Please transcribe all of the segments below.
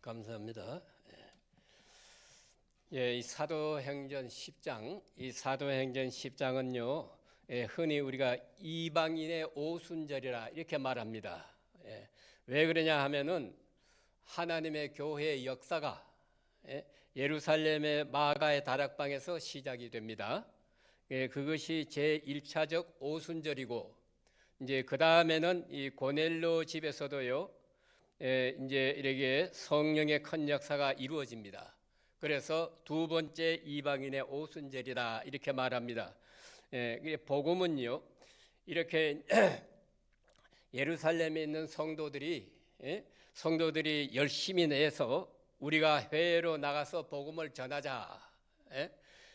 감사합니다. 이 사도행전 10장, 이 사도행전 10장은요, 흔히 우리가 이방인의 오순절이라 이렇게 말합니다. 왜 그러냐 하면은 하나님의 교회의 역사가 예루살렘의 마가의 다락방에서 시작이 됩니다. 그것이 제1차적 오순절이고, 이제 그 다음에는 이 고넬료 집에서도요, 이제 이렇게 성령의 큰 역사가 이루어집니다. 그래서 두 번째 이방인의 오순절이다 이렇게 말합니다. 복음은요, 이렇게 예루살렘에 있는 성도들이 열심히 내서 우리가 해외로 나가서 복음을 전하자,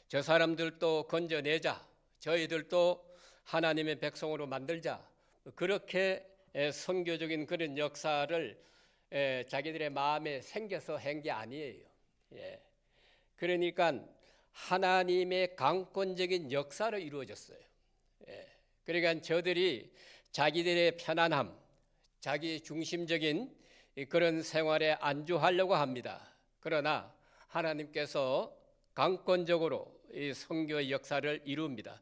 저 사람들도 건져내자, 저희들도 하나님의 백성으로 만들자, 그렇게 선교적인 그런 역사를 자기들의 마음에 생겨서 한 게 아니에요. 그러니까 하나님의 강권적인 역사로 이루어졌어요. 그러니까 저들이 자기들의 편안함, 자기 중심적인 그런 생활에 안주하려고 합니다. 그러나 하나님께서 강권적으로 이 선교의 역사를 이룹니다.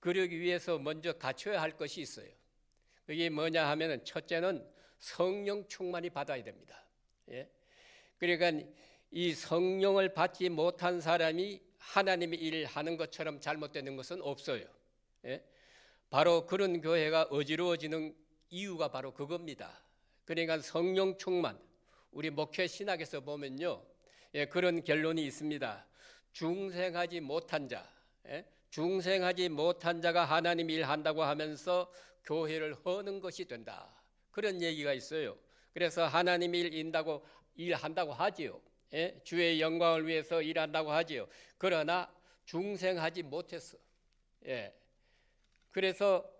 그러기 위해서 먼저 갖춰야 할 것이 있어요. 그게 뭐냐 하면은 첫째는 성령 충만이 받아야 됩니다. 그러니까 이 성령을 받지 못한 사람이 하나님의 일을 하는 것처럼 잘못되는 것은 없어요. 바로 그런 교회가 어지러워지는 이유가 바로 그겁니다. 그러니까 성령 충만, 우리 목회 신학에서 보면요, 그런 결론이 있습니다. 중생하지 못한 자가 하나님 일 한다고 하면서 교회를 허는 것이 된다, 그런 얘기가 있어요. 그래서 하나님 일한다고 하지요. 주의 영광을 위해서 일한다고 하지요. 그러나 중생하지 못했어. 그래서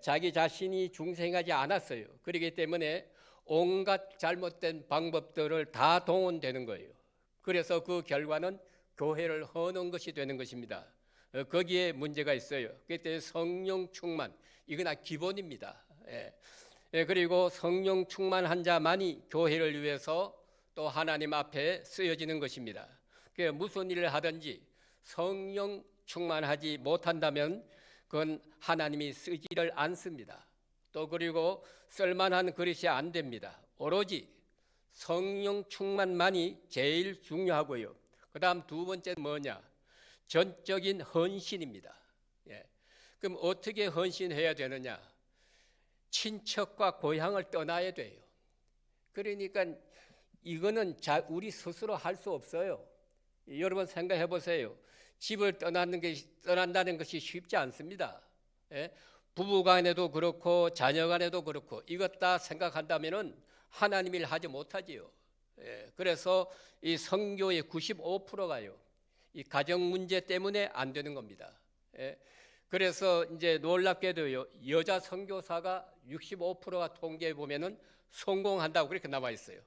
자기 자신이 중생하지 않았어요. 그렇기 때문에 온갖 잘못된 방법들을 다 동원되는 거예요. 그래서 그 결과는 교회를 허는 것이 되는 것입니다. 거기에 문제가 있어요. 그때 성령 충만, 이거나 기본입니다. 그리고 성령 충만한 자만이 교회를 위해서 또 하나님 앞에 쓰여지는 것입니다. 무슨 일을 하든지 성령 충만하지 못한다면 그건 하나님이 쓰지를 않습니다. 또 그리고 쓸만한 그릇이 안 됩니다. 오로지 성령 충만만이 제일 중요하고요. 그 다음 두 번째는 뭐냐? 전적인 헌신입니다. 그럼 어떻게 헌신해야 되느냐? 친척과 고향을 떠나야 돼요. 그러니까 이거는 우리 스스로 할 수 없어요. 여러분 생각해 보세요. 집을 떠난다는 것이 쉽지 않습니다. 부부간에도 그렇고 자녀간에도 그렇고 이것 다 생각한다면은 하나님 일 하지 못하지요. 그래서 이 선교의 95%가요, 이 가정 문제 때문에 안 되는 겁니다. 그래서 이제 놀랍게도요, 여자 선교사가 65%가 통계해 보면은 성공한다고 그렇게 나와 있어요.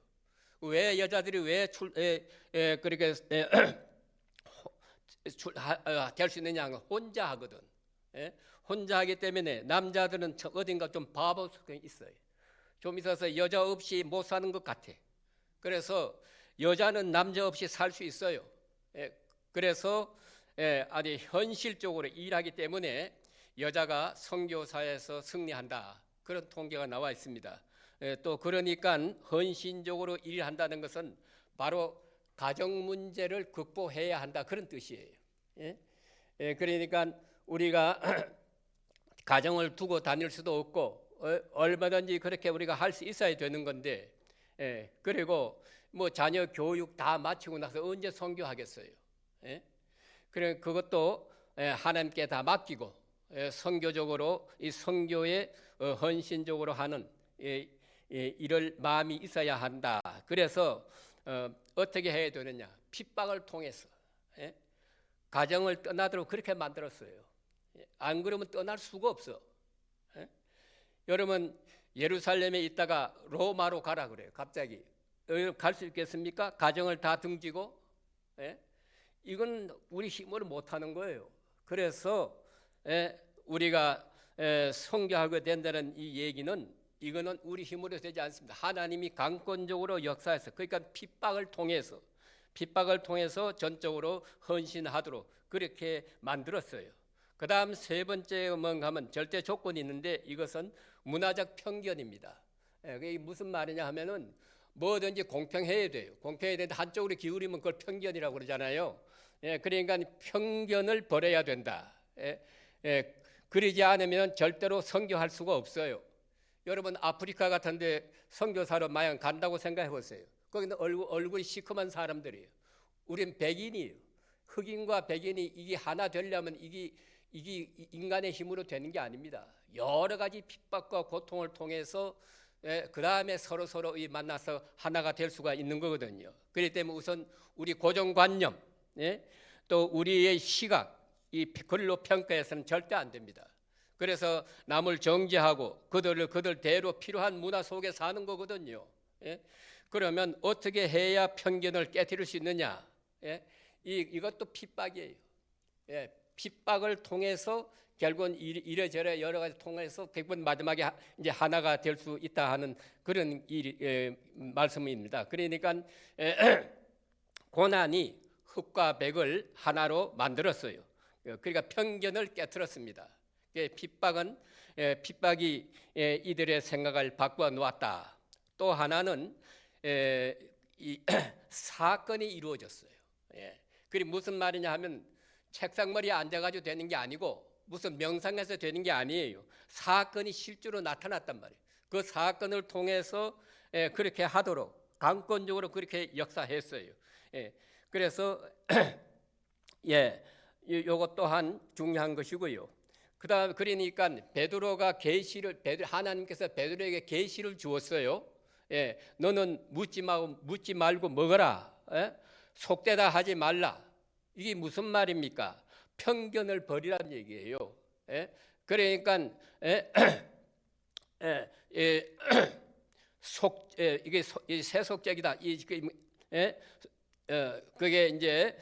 왜 여자들이 그렇게 될 수 있느냐? 혼자 하거든. 혼자 하기 때문에 남자들은 어딘가 좀 바보성이 있어요. 좀 있어서 여자 없이 못 사는 것 같아. 그래서 여자는 남자 없이 살 수 있어요. 그래서 아주 현실적으로 일하기 때문에 여자가 선교사에서 승리한다, 그런 통계가 나와 있습니다. 또 그러니까 헌신적으로 일한다는 것은 바로 가정 문제를 극복해야 한다, 그런 뜻이에요. 그러니까 우리가 가정을 두고 다닐 수도 없고 얼마든지 그렇게 우리가 할 수 있어야 되는 건데, 그리고 뭐 자녀 교육 다 마치고 나서 언제 선교하겠어요? 그래, 그것도 하나님께 다 맡기고 선교적으로 이 선교에 헌신적으로 하는 이럴 마음이 있어야 한다. 그래서 어떻게 해야 되느냐? 핍박을 통해서 가정을 떠나도록 그렇게 만들었어요. 안 그러면 떠날 수가 없어. 여러분 예루살렘에 있다가 로마로 가라 그래요. 갑자기 갈 수 있겠습니까? 가정을 다 등지고? 이건 우리 힘으로 못하는 거예요. 그래서 우리가 선교하게 된다는 이 얘기는 이거는 우리 힘으로 되지 않습니다. 하나님이 강권적으로 역사해서, 그러니까 핍박을 통해서 전적으로 헌신하도록 그렇게 만들었어요. 그 다음 세 번째 뭔가 하면 절대 조건이 있는데, 이것은 문화적 편견입니다. 이게 무슨 말이냐 하면은 뭐든지 공평해야 돼요. 공평해야 되는데 한쪽으로 기울이면 그걸 편견이라고 그러잖아요. 그러니까 편견을 버려야 된다. 그러지 않으면 절대로 선교할 수가 없어요. 여러분 아프리카 같은데 선교사로 마냥 간다고 생각해 보세요. 거기는 얼굴이 시커먼 사람들이에요. 우린 백인이에요. 흑인과 백인이 이게 하나 되려면 이게 인간의 힘으로 되는 게 아닙니다. 여러 가지 핍박과 고통을 통해서 그 다음에 서로 만나서 하나가 될 수가 있는 거거든요. 그렇기 때문에 우선 우리 고정관념, 또 우리의 시각, 이 글로 평가해서는 절대 안 됩니다. 그래서 남을 정죄하고 그들대로 필요한 문화 속에 사는 거거든요. 그러면 어떻게 해야 편견을 깨뜨릴 수 있느냐? 이것도 핍박이에요. 핍박을 통해서 결국은 이래저래 여러 가지 통해서 결국은 마지막에 이제 하나가 될 수 있다 하는 그런 말씀입니다. 그러니까 고난이 흑과 백을 하나로 만들었어요. 그러니까 편견을 깨뜨렸습니다. 핍박이 이들의 생각을 바꾸어 놓았다. 또 하나는 이 사건이 이루어졌어요. 그게 무슨 말이냐 하면 책상머리에 앉아가지고 되는 게 아니고 무슨 명상해서 되는 게 아니에요. 사건이 실제로 나타났단 말이에요. 그 사건을 통해서 그렇게 하도록 강권적으로 그렇게 역사했어요. 그래서 요것 또한 중요한 것이고요. 그다음 그러니까 하나님께서 베드로에게 계시를 주었어요. 너는 묻지 말고 먹어라. 속되다 하지 말라. 이게 무슨 말입니까? 편견을 버리라는 얘기예요. 그러니까 이게 세속적이다. 그게 이제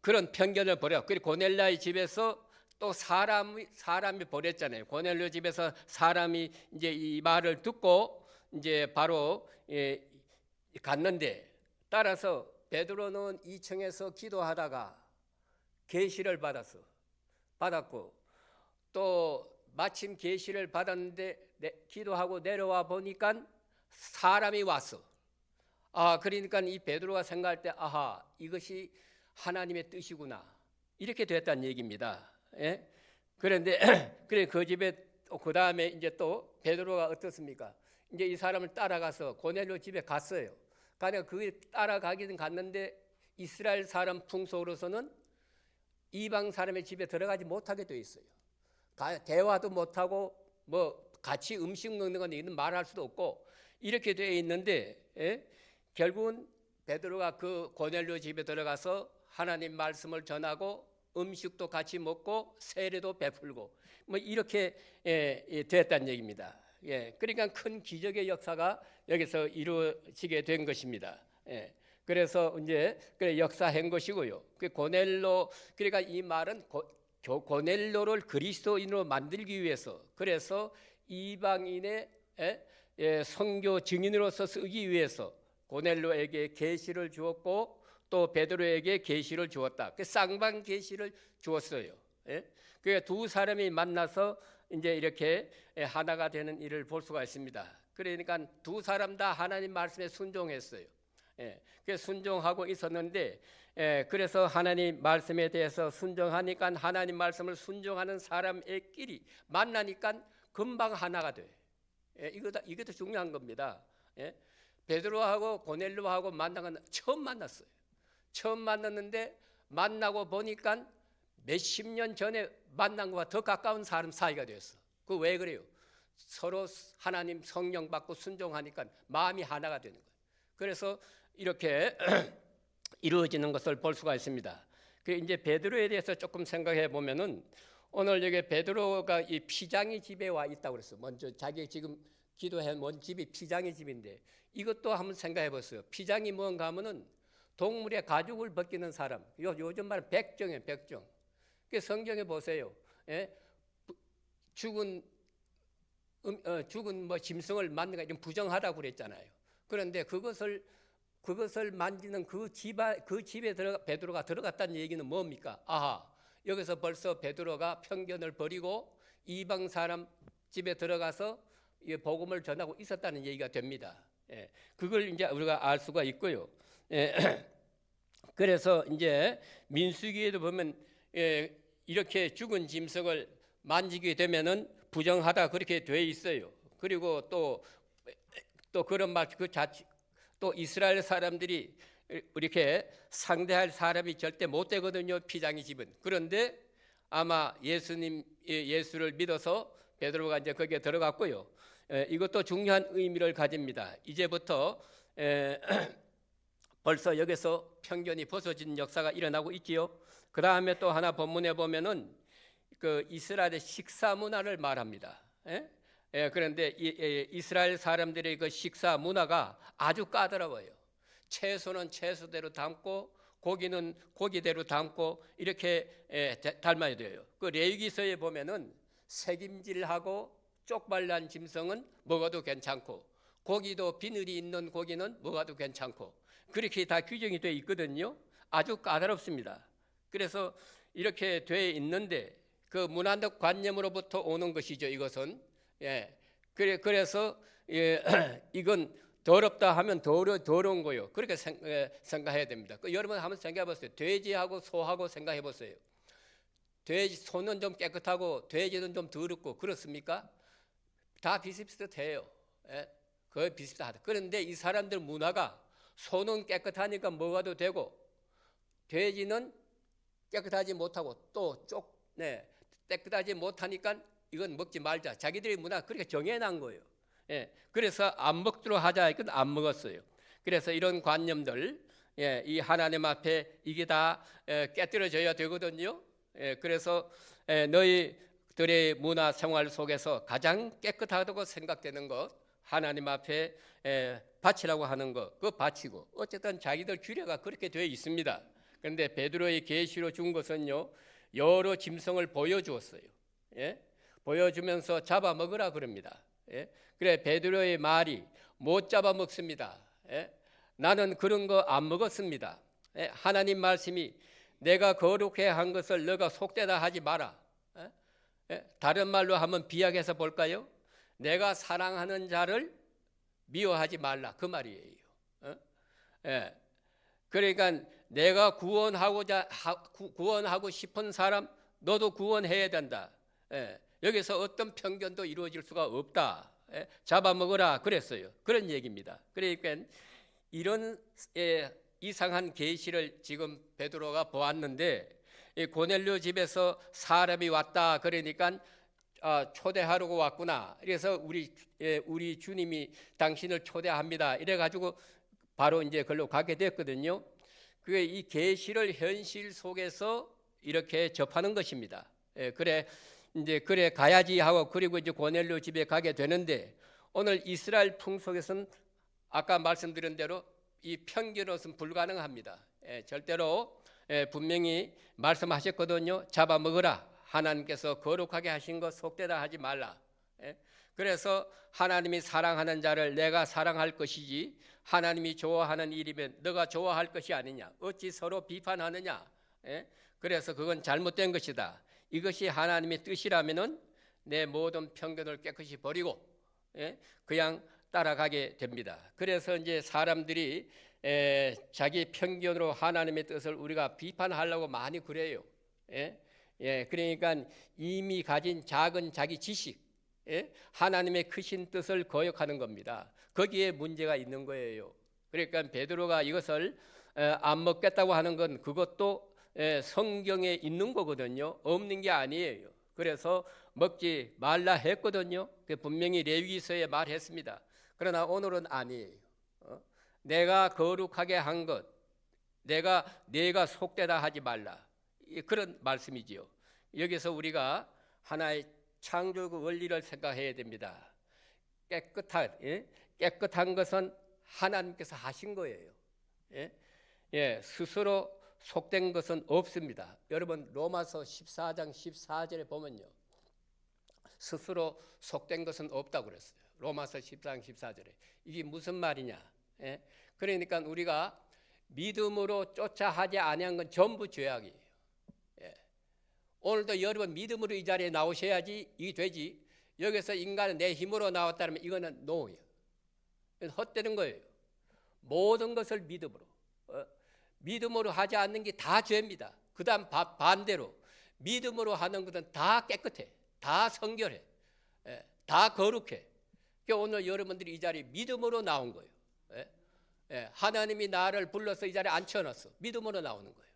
그런 편견을 버려. 그리고 고넬료의 집에서 또 사람이 보냈잖아요. 고넬료 집에서 사람이 이제 이 말을 듣고 이제 바로 갔는데, 따라서 베드로는 2층에서 기도하다가 계시를 받았고, 또 마침 계시를 받았는데 기도하고 내려와 보니까 사람이 왔어. 그러니까 이 베드로가 생각할 때 이것이 하나님의 뜻이구나, 이렇게 됐다는 얘기입니다. 그런데 그래 그 집에 그 다음에 이제 또 베드로가 어떻습니까? 이제 이 사람을 따라가서 고넬료 집에 갔어요. 그러니까 그 따라가기는 갔는데 이스라엘 사람 풍속으로서는 이방 사람의 집에 들어가지 못하게 돼 있어요. 대화도 못하고 뭐 같이 음식 먹는 건 이는 말할 수도 없고 이렇게 되어 있는데, 결국은 베드로가 그 고넬료 집에 들어가서 하나님 말씀을 전하고 음식도 같이 먹고 세례도 베풀고 뭐 이렇게 됐다는 얘기입니다. 그러니까 큰 기적의 역사가 여기서 이루어지게 된 것입니다. 그래서 이제 역사한 것이고요. 그 고넬료, 그러니까 이 말은 고넬료를 그리스도인으로 만들기 위해서, 그래서 이방인의 선교 증인으로서 쓰기 위해서 고넬료에게 계시를 주었고 또 베드로에게 계시를 주었다. 그 쌍방 계시를 주었어요. 그 두 사람이 만나서 이제 이렇게 하나가 되는 일을 볼 수가 있습니다. 그러니까 두 사람 다 하나님 말씀에 순종했어요. 그 순종하고 있었는데, 그래서 하나님 말씀에 대해서 순종하니까 하나님 말씀을 순종하는 사람의끼리 만나니까 금방 하나가 돼. 이게 더 중요한 겁니다. 베드로하고 고넬료하고 만난 건 처음 만났어요. 처음 만났는데 만나고 보니까 몇십 년 전에 만난 것과 더 가까운 사람 사이가 되었어. 그 왜 그래요? 서로 하나님 성령 받고 순종하니까 마음이 하나가 되는 거예요. 그래서 이렇게 이루어지는 것을 볼 수가 있습니다. 그 이제 베드로에 대해서 조금 생각해 보면은, 오늘 여기 베드로가 이 피장이 집에 와 있다고 그랬어. 먼저 자기 지금 기도해 온 집이 피장이 집인데, 이것도 한번 생각해 보세요. 피장이 뭔가 하면은 동물의 가죽을 벗기는 사람. 요즘 말은 백정이에요, 백정. 그 성경에 보세요. 죽은 죽은 뭐 짐승을 만든가 이런 부정하다고 그랬잖아요. 그런데 그것을 만지는 그 집에 베드로가 들어갔다는 얘기는 뭡니까? 아하, 여기서 벌써 베드로가 편견을 버리고 이방 사람 집에 들어가서 복음을 전하고 있었다는 얘기가 됩니다. 예, 그걸 이제 우리가 알 수가 있고요. 예, 그래서 이제 민수기에도 보면 이렇게 죽은 짐승을 만지게 되면은 부정하다 그렇게 돼 있어요. 그리고 또 그런 말 그 자체 또 이스라엘 사람들이 이렇게 상대할 사람이 절대 못 되거든요. 피장이 집은. 그런데 아마 예수를 믿어서 베드로가 이제 거기에 들어갔고요. 이것도 중요한 의미를 가집니다. 이제부터 벌써 여기서 편견이 벗어진 역사가 일어나고 있지요. 그 다음에 또 하나 본문에 보면은 그 이스라엘의 식사 문화를 말합니다. 그런데 이스라엘 사람들의 그 식사 문화가 아주 까다로워요. 채소는 채소대로 담고 고기는 고기대로 담고 이렇게 닮아야 돼요. 그 레위기서에 보면은 새김질하고 쪽발난 짐승은 먹어도 괜찮고 고기도 비늘이 있는 고기는 먹어도 괜찮고 그렇게 다 규정이 되어 있거든요. 아주 까다롭습니다. 그래서 이렇게 되어 있는데 그 문화적 관념으로부터 오는 것이죠. 이것은 그래서 이건 더럽다 하면 더러운 거요. 그렇게 생각해야 됩니다. 여러분 한번 생각해 보세요. 돼지하고 소하고 생각해 보세요. 소는 좀 깨끗하고 돼지는 좀 더럽고 그렇습니까? 다 비슷비슷해요. 거의 비슷하다. 그런데 이 사람들 문화가 소는 깨끗하니까 먹어도 되고 돼지는 깨끗하지 못하고 또 깨끗하지 못하니까 이건 먹지 말자. 자기들의 문화 그렇게 정해놓은 거예요. 그래서 안 먹도록 하자. 이건 안 먹었어요. 그래서 이런 관념들, 이 하나님 앞에 이게 다 깨뜨려져야 되거든요. 그래서 너희들의 문화 생활 속에서 가장 깨끗하다고 생각되는 것, 하나님 앞에 바치라고 하는 것, 그거 바치고 어쨌든 자기들 규례가 그렇게 되어 있습니다. 그런데 베드로의 계시로 준 것은요, 여러 짐승을 보여주었어요. 보여주면서 잡아먹으라 그럽니다. 그래 베드로의 말이 못 잡아먹습니다. 나는 그런 거 안 먹었습니다. 하나님 말씀이 내가 거룩해 한 것을 너가 속되다 하지 마라. 다른 말로 한번 비약해서 볼까요? 내가 사랑하는 자를 미워하지 말라 그 말이에요. 그러니까 내가 구원하고 싶은 사람 너도 구원해야 된다. 여기서 어떤 편견도 이루어질 수가 없다. 잡아먹으라 그랬어요. 그런 얘기입니다. 그러니까 이런 이상한 계시를 지금 베드로가 보았는데 고넬료 집에서 사람이 왔다 그러니까 초대하려고 왔구나. 그래서 우리 주님이 당신을 초대합니다. 이래가지고 바로 이제 그걸로 가게 됐거든요. 그게 이 계시를 현실 속에서 이렇게 접하는 것입니다. 그래 가야지 하고 그리고 이제 고넬료 집에 가게 되는데 오늘 이스라엘 풍속에서는 아까 말씀드린 대로 이 편견은 불가능합니다. 절대로 분명히 말씀하셨거든요. 잡아먹으라. 하나님께서 거룩하게 하신 것 속되다 하지 말라. 그래서 하나님이 사랑하는 자를 내가 사랑할 것이지 하나님이 좋아하는 일이면 너가 좋아할 것이 아니냐. 어찌 서로 비판하느냐. 그래서 그건 잘못된 것이다. 이것이 하나님의 뜻이라면은 내 모든 편견을 깨끗이 버리고 그냥 따라가게 됩니다. 그래서 이제 사람들이 자기 편견으로 하나님의 뜻을 우리가 비판하려고 많이 그래요. 그러니까 이미 가진 작은 자기 지식, 하나님의 크신 뜻을 거역하는 겁니다. 거기에 문제가 있는 거예요. 그러니까 베드로가 이것을 안 먹겠다고 하는 건 그것도 성경에 있는 거거든요. 없는 게 아니에요. 그래서 먹지 말라 했거든요. 분명히 레위기서에 말했습니다. 그러나 오늘은 아니에요. 내가 거룩하게 한 것, 내가 속되다 하지 말라. 그런 말씀이지요. 여기서 우리가 하나의 창조적 원리를 생각해야 됩니다. 깨끗한 것은 하나님께서 하신 거예요. 스스로 속된 것은 없습니다. 여러분 로마서 14장 14절에 보면요. 스스로 속된 것은 없다고 그랬어요. 로마서 14장 14절에. 이게 무슨 말이냐? 예? 그러니까 우리가 믿음으로 쫓아 하지 아니한 건 전부 죄악이에요. 예. 오늘도 여러분 믿음으로 이 자리에 나오셔야지 이게 되지. 여기서 인간은 내 힘으로 나왔다면 이거는 노예요. 헛되는 거예요. 모든 것을 믿음으로. 믿음으로 하지 않는 게 다 죄입니다. 그 다음 반대로 믿음으로 하는 것은 다 깨끗해. 다 성결해. 다 거룩해. 그러니까 오늘 여러분들이 이 자리에 믿음으로 나온 거예요. 하나님이 나를 불러서 이 자리에 앉혀놨어. 믿음으로 나오는 거예요.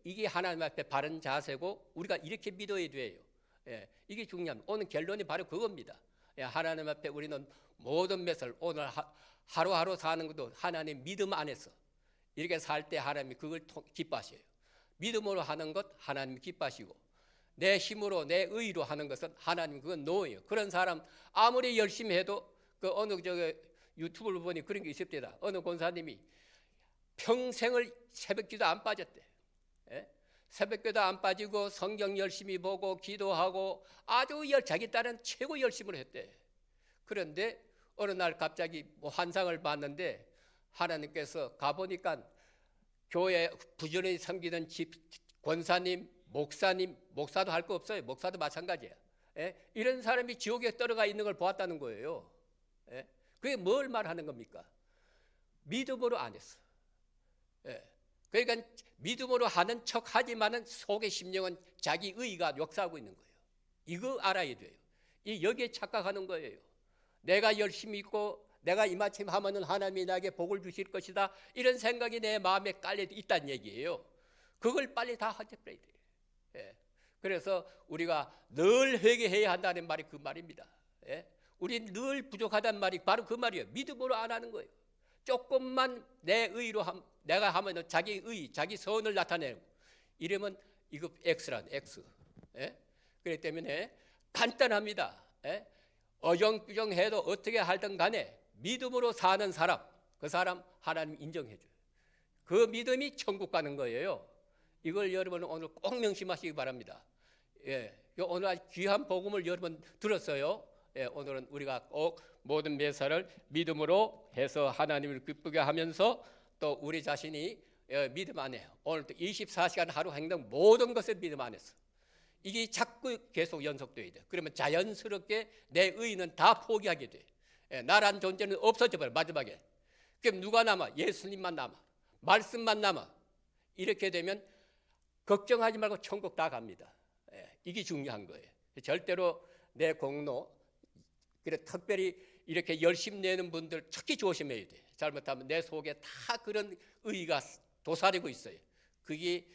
이게 하나님 앞에 바른 자세고 우리가 이렇게 믿어야 돼요. 이게 중요합니다. 오늘 결론이 바로 그겁니다. 하나님 앞에 우리는 모든 것을 오늘 하루하루 사는 것도 하나님 믿음 안에서 이렇게 살 때 하나님이 그걸 기뻐하셔요. 믿음으로 하는 것 하나님 기뻐하시고 내 힘으로 내 의로 하는 것은 하나님 그건 노예요. 그런 사람 아무리 열심히 해도 그 어느 유튜브를 보니 그런 게 있었대다. 어느 권사님이 평생을 새벽기도 안 빠졌대. 새벽기도 안 빠지고 성경 열심히 보고 기도하고 아주 자기 딸은 최고 열심을 했대. 그런데 어느 날 갑자기 뭐 환상을 봤는데 하나님께서 가보니까 교회 부지런히 섬기는 집 권사님, 목사도 할 거 없어요. 목사도 마찬가지야. 이런 사람이 지옥에 떨어가 있는 걸 보았다는 거예요. 그게 뭘 말하는 겁니까? 믿음으로 안 했어. 그러니까 믿음으로 하는 척 하지만은 속의 심령은 자기 의가 역사하고 있는 거예요. 이거 알아야 돼요. 여기에 착각하는 거예요. 내가 열심히 있고 내가 이마침 하면은 하나님이 나에게 복을 주실 것이다. 이런 생각이 내 마음에 깔려 있다는 얘기예요. 그걸 빨리 다 허접해야 돼요. 그래서 우리가 늘 회개해야 한다는 말이 그 말입니다. 우리 늘 부족하다는 말이 바로 그 말이에요. 믿음으로 안 하는 거예요. 조금만 내 의로 내가 하면 자기 의, 자기 선을 나타내고 이러면 이거 X란 X. 그렇기 때문에 간단합니다. 어정부정해도 어떻게 하든 간에 믿음으로 사는 사람, 그 사람 하나님 인정해줘요. 그 믿음이 천국 가는 거예요. 이걸 여러분 오늘 꼭 명심하시기 바랍니다. 오늘 아주 귀한 복음을 여러분 들었어요. 오늘은 우리가 꼭 모든 매사를 믿음으로 해서 하나님을 기쁘게 하면서 또 우리 자신이 믿음 안에 오늘도 24시간 하루 행동 모든 것을 믿음 안에서 이게 자꾸 계속 연속돼야 돼. 그러면 자연스럽게 내 의는 다 포기하게 돼. 나란 존재는 없어져 버려 마지막에. 그럼 누가 남아? 예수님만 남아. 말씀만 남아. 이렇게 되면 걱정하지 말고 천국 다 갑니다. 이게 중요한 거예요. 절대로 내 공로, 그래 특별히 이렇게 열심 내는 분들 특히 조심해야 돼. 잘못하면 내 속에 다 그런 의가 도사리고 있어요. 그게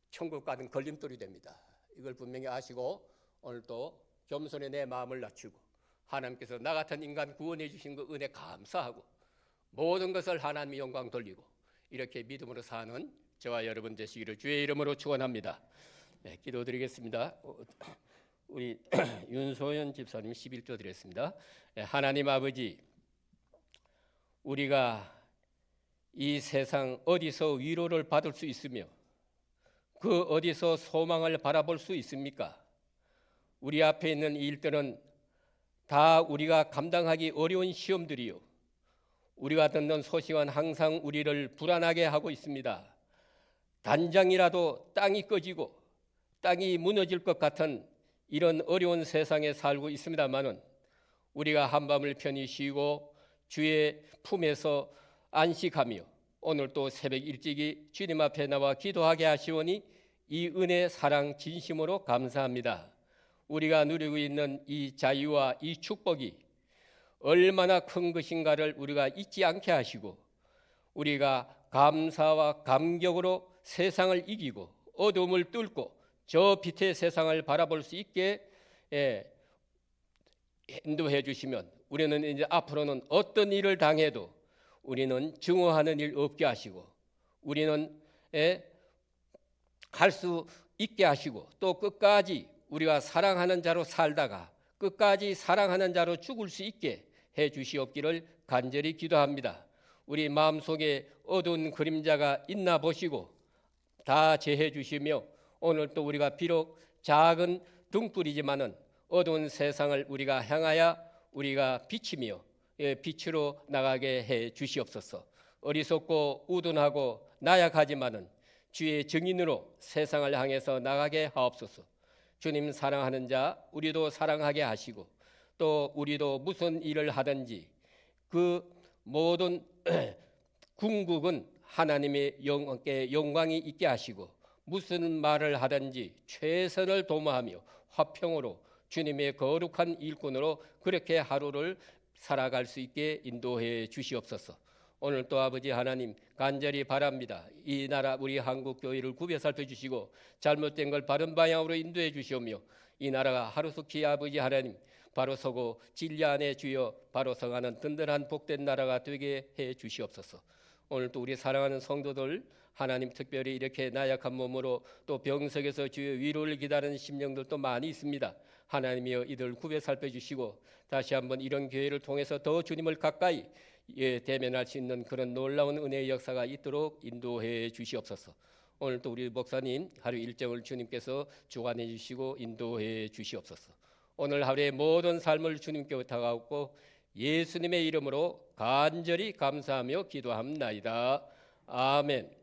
천국 가는 걸림돌이 됩니다. 이걸 분명히 아시고 오늘도 겸손히 내 마음을 낮추고 하나님께서 나 같은 인간 구원해 주신 그 은혜 감사하고 모든 것을 하나님의 영광 돌리고 이렇게 믿음으로 사는 저와 여러분 되시기를 주의 이름으로 축원합니다. 기도드리겠습니다. 우리 윤소연 집사님 11조 드렸습니다. 하나님 아버지, 우리가 이 세상 어디서 위로를 받을 수 있으며 그 어디서 소망을 바라볼 수 있습니까? 우리 앞에 있는 일들은 다 우리가 감당하기 어려운 시험들이요. 우리가 듣는 소식은 항상 우리를 불안하게 하고 있습니다. 단장이라도 땅이 꺼지고 땅이 무너질 것 같은 이런 어려운 세상에 살고 있습니다만은 우리가 한밤을 편히 쉬고 주의 품에서 안식하며 오늘 또 새벽 일찍이 주님 앞에 나와 기도하게 하시오니 이 은혜 사랑 진심으로 감사합니다. 우리가 누리고 있는 이 자유와 이 축복이 얼마나 큰 것인가를 우리가 잊지 않게 하시고 우리가 감사와 감격으로 세상을 이기고 어둠을 뚫고 저 빛의 세상을 바라볼 수 있게 인도해 주시면 우리는 이제 앞으로는 어떤 일을 당해도 우리는 증오하는 일 없게 하시고 우리는 할 수 있게 하시고 또 끝까지 우리가 사랑하는 자로 살다가 끝까지 사랑하는 자로 죽을 수 있게 해 주시옵기를 간절히 기도합니다. 우리 마음속에 어두운 그림자가 있나 보시고 다 제해 주시며 오늘 또 우리가 비록 작은 등불이지만은 어두운 세상을 우리가 향하여 우리가 빛이며 빛으로 나가게 해 주시옵소서. 어리석고 우둔하고 나약하지만은 주의 증인으로 세상을 향해서 나가게 하옵소서. 주님 사랑하는 자 우리도 사랑하게 하시고, 또 우리도 무슨 일을 하든지 그 모든 궁극은 하나님의 영광이 있게 하시고, 무슨 말을 하든지 최선을 도모하며 화평으로 주님의 거룩한 일꾼으로 그렇게 하루를 살아갈 수 있게 인도해 주시옵소서. 오늘 또 아버지 하나님 간절히 바랍니다. 이 나라 우리 한국 교회를 구별 살펴주시고 잘못된 걸 바른 방향으로 인도해 주시오며, 이 나라가 하루속히 아버지 하나님 바로 서고 진리 안에 주여 바로 성하는 든든한 복된 나라가 되게 해 주시옵소서. 오늘 또 우리 사랑하는 성도들 하나님 특별히 이렇게 나약한 몸으로 또 병석에서 주의 위로를 기다리는 심령들도 많이 있습니다. 하나님이여 이들 구별 살펴주시고 다시 한번 이런 교회를 통해서 더 주님을 가까이 대면할 수 있는 그런 놀라운 은혜의 역사가 있도록 인도해 주시옵소서. 오늘 또 우리 목사님 하루 일정을 주님께서 주관해 주시고 인도해 주시옵소서. 오늘 하루의 모든 삶을 주님께 부탁하고 예수님의 이름으로 간절히 감사하며 기도합니다. 아멘.